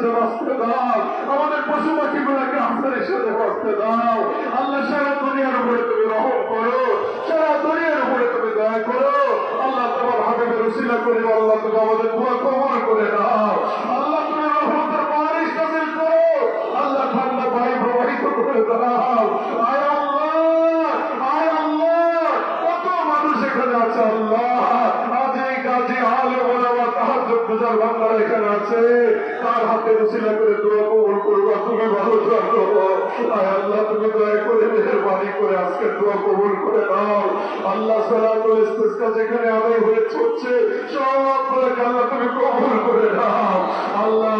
সাথে বাঁচতে দাও, আমাদের পশু পাখিগুলোকে আপনাদের সাথে বাঁচতে দাও। আল্লাহ সারা দুনিয়ার উপরে তুমি রহম করো, সারা দুনিয়ার উপরে তুমি দয়া করো। আল্লাহ তোমার হাবিবের উসিলা করে আল্লাহ তুমি আমাদের দোয়া কবুল করে নাও। আল্লাহ তুমি রহমতের বারিশ নাযিল করো। আল্লাহ ঠান্ডা পানি প্রবাহিত করে দাও। আয় আল্লাহ, আয় আল্লাহ, কত মানুষ এখানে আছে আল্লাহ, আজ এই গাজী আলেম ওলামা তাহাজ্জুদ গুজার বান্দারা এখানে আছে, তার হাতে উসিলা করে দোয়া কবুল করবা, তুমি ভালো জানো। আয় আল্লাহ তুমি দয়া করে মেহেরবানি করে আজকে দোয়া কবুল করে নাও। আল্লাহ সালাতুল ইস্তিসকা যেখানে আদায় হয়ে চলছে সব আল্লাহ তুমি কবুল করে নাও। আল্লাহ